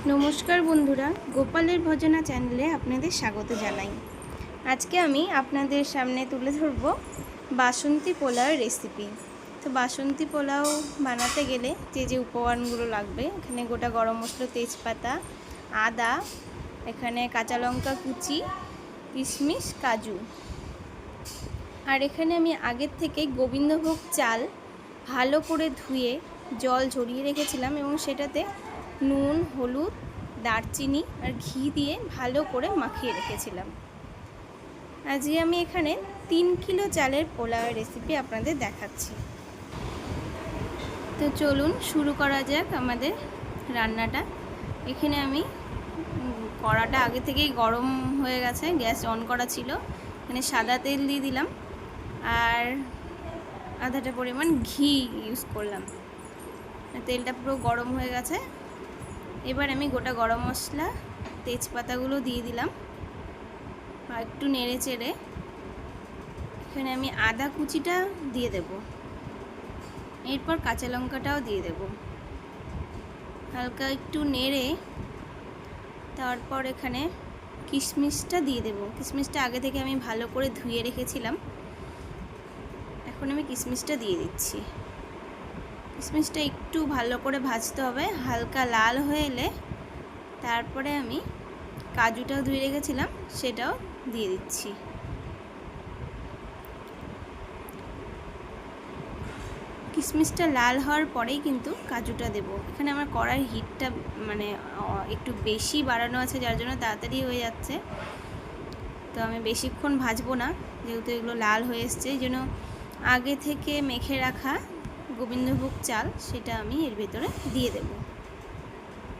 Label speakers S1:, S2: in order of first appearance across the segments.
S1: নমস্কার বন্ধুরা, গোপালের ভজনা চ্যানেলে আপনাদের স্বাগত জানাই। আজকে আমি আপনাদের সামনে তুলে ধরব বাসন্তী পোলাওর রেসিপি। তো বাসন্তী পোলাও বানাতে গেলে যে উপকরণগুলো লাগবে, এখানে গোটা গরম মশলা, তেজপাতা, আদা, এখানে কাঁচা লঙ্কা কুচি, কিশমিশ, কাজু, আর এখানে আমি আগের থেকে গোবিন্দভোগ চাল ভালো করে ধুয়ে জল ঝরিয়ে রেখেছিলাম এবং সেটাতে নুন, হলুদ, দারচিনি আর ঘি দিয়ে ভালো করে মাখিয়ে রেখেছিলাম। আজকে আমি এখানে 3 কিলো চালের পোলাওয়ের রেসিপি আপনাদের দেখাচ্ছি। তো চলুন শুরু করা যাক আমাদের রান্নাটা। এখানে আমি কড়াটা আগে থেকেই গরম হয়ে গেছে, গ্যাস অন করা ছিল। এখানে সাদা তেল দিয়ে দিলাম আর আধাটা পরিমাণ ঘি ইউজ করলাম। তেলটা পুরো গরম হয়ে গেছে। এবার আমি গোটা গরম মশলা, তেজপাতাগুলো দিয়ে দিলাম আর একটু নেড়ে চেড়ে এখানে আমি আদা কুচিটা দিয়ে দেব, এরপর কাঁচা লঙ্কাটাও দিয়ে দেব। হালকা একটু নেড়ে তারপর এখানে কিশমিশটা দিয়ে দেব। কিশমিশটা আগে থেকে আমি ভালো করে ধুয়ে রেখেছিলাম, এখন আমি কিশমিশটা দিয়ে দিচ্ছি। কিশমিশটা একটু ভালো করে ভাজতে হবে, হালকা লাল হয়ে এলে তারপরে আমি কাজুটাও ধুয়ে রেখেছিলাম সেটাও দিয়ে দিচ্ছি। কিশমিশটা লাল হওয়ার পরেই কিন্তু কাজুটা দেব। এখানে আমার কড়ার হিটটা একটু বেশি বাড়ানো আছে, যার জন্য তাড়াতাড়ি হয়ে যাচ্ছে। তো আমি বেশিক্ষণ ভাজবো না, যেহেতু এগুলো লাল হয়ে এসছে। এই জন্য আগে থেকে মেখে রাখা গোবিন্দভোগ চাল সেটা আমি এর ভেতরে দিয়ে দেব।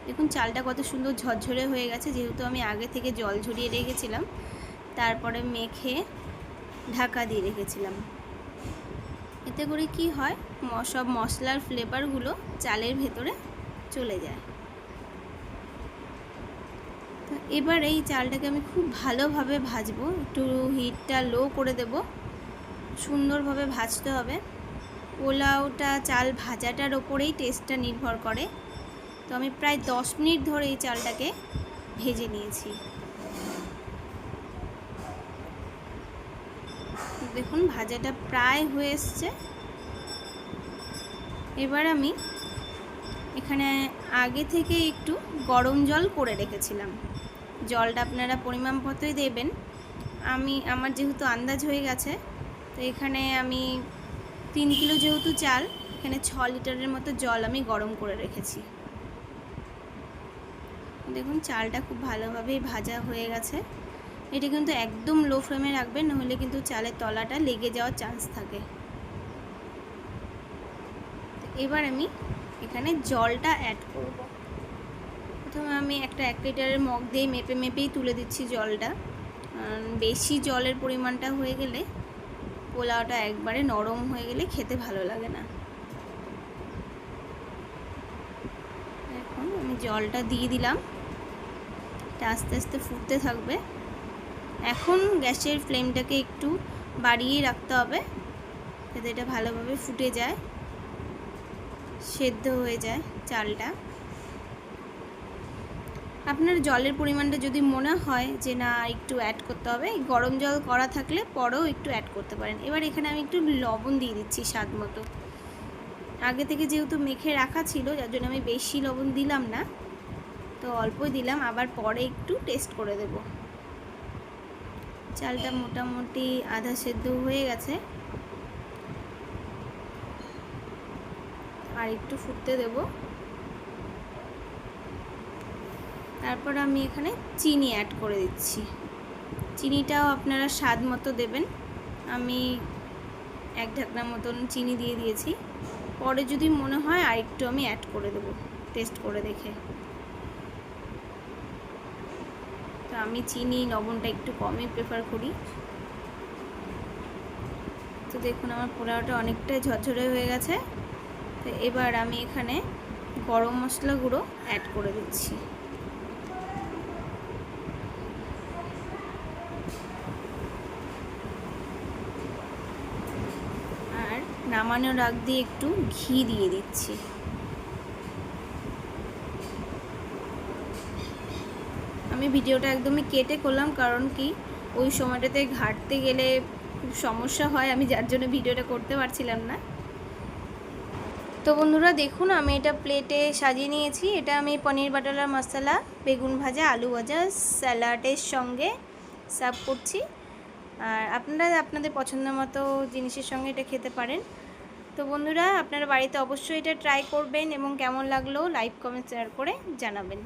S1: দেখুন চালটা কত সুন্দর ঝরঝরে হয়ে গেছে, যেহেতু আমি আগে থেকে জল ঝরিয়ে রেখেছিলাম, তারপরে মেখে ঢাকা দিয়ে রেখেছিলাম। এতে করে কি হয়, সব মশলার ফ্লেভারগুলো চালের ভেতরে চলে যায়। তো এবার এই চালটাকে আমি খুব ভালোভাবে ভাজবো, একটু হিটটা লো করে দেব, সুন্দরভাবে ভাজতে হবে। পোলাওটা চাল ভাজাটার ওপরেই টেস্টটা নির্ভর করে। তো আমি প্রায় 10 মিনিট ধরে এই চালটাকে ভেজে নিয়েছি। দেখুন ভাজাটা প্রায় হয়ে এসছে। এবার আমি এখানে আগে থেকে একটু গরম জল করে রেখেছিলাম। জলটা আপনারা পরিমাণ মতোই দেবেন। আমার যেহেতু আন্দাজ হয়ে গেছে, তো এখানে আমি 3 কিলো যেহেতু চাল, এখানে 6 লিটারের মতো জল আমি গরম করে রেখেছি। দেখুন চালটা খুব ভালোভাবেই ভাজা হয়ে গেছে। এটা কিন্তু একদম লো ফ্লেমে রাখবেন, নাহলে কিন্তু চালের তলাটা লেগে যাওয়ার চান্স থাকে। এবার আমি এখানে জলটা অ্যাড করব। প্রথমে আমি একটা 1 লিটারের মগ দিয়ে মেপেই তুলে দিচ্ছি জলটা। বেশি জলের পরিমাণটা হয়ে গেলে পোলাওটা একবারে নরম হয়ে গেলে খেতে ভালো লাগে না। এখন আমি জলটা দিয়ে দিলাম, এটা আস্তে আস্তে ফুটতে থাকবে। এখন গ্যাসের ফ্লেমটাকে একটু বাড়িয়ে রাখতে হবে, যাতে এটা ভালোভাবে ফুটে যায়, সেদ্ধ হয়ে যায় চালটা। আপনার জলের পরিমাণটা যদি মনে হয় যে না একটু অ্যাড করতে হবে, গরম জল করা থাকলে পরেও একটু অ্যাড করতে পারেন। এবার এখানে আমি একটু লবণ দিয়ে দিচ্ছি স্বাদ মতো। আগে থেকে যেহেতু মেখে রাখা ছিল, যার জন্য আমি বেশি লবণ দিলাম না, তো অল্পই দিলাম। আবার পরে একটু টেস্ট করে দেব। চালটা মোটামুটি আধা সেদ্ধ হয়ে গেছে, আর একটু ফুটতে দেব। তারপর আমি এখানে চিনি অ্যাড করে দিচ্ছি। চিনিটাও আপনারা স্বাদ মতো দেবেন। আমি 1 ঢাকনা মতন চিনি দিয়ে দিয়েছি। পরে যদি মনে হয় আর একটু আমি অ্যাড করে দেব, টেস্ট করে দেখে। তো আমি চিনি লবণটা একটু কমই প্রেফার করি। তো দেখুন আমার পোলাওটা অনেকটাই ঝরঝরে হয়ে গেছে। তো এবার আমি এখানে গরম মশলা গুঁড়ো অ্যাড করে দিচ্ছি। আর নামানোর আগ দিয়ে একটু ঘি দিয়ে দিচ্ছি। আমি ভিডিওটা একদমই কেটে করলাম, কারণ কি ওই সময়টাতে ঘাটতে গেলে খুব সমস্যা হয়, আমি যার জন্য ভিডিওটা করতে পারছিলাম না। তো বন্ধুরা দেখুন, আমি এটা প্লেটে সাজিয়ে নিয়েছি। এটা আমি পনির বাটার মশলা, বেগুন ভাজা, আলু ভাজা, স্যালাডের সঙ্গে সার্ভ করছি। আর আপনারা আপনাদের পছন্দ মতো জিনিসের সঙ্গে এটা খেতে পারেন। তো বন্ধুরা, আপনারা বাড়িতে অবশ্যই এটা ট্রাই করবেন এবং কেমন লাগলো লাইক, কমেন্ট, শেয়ার করে জানাবেন।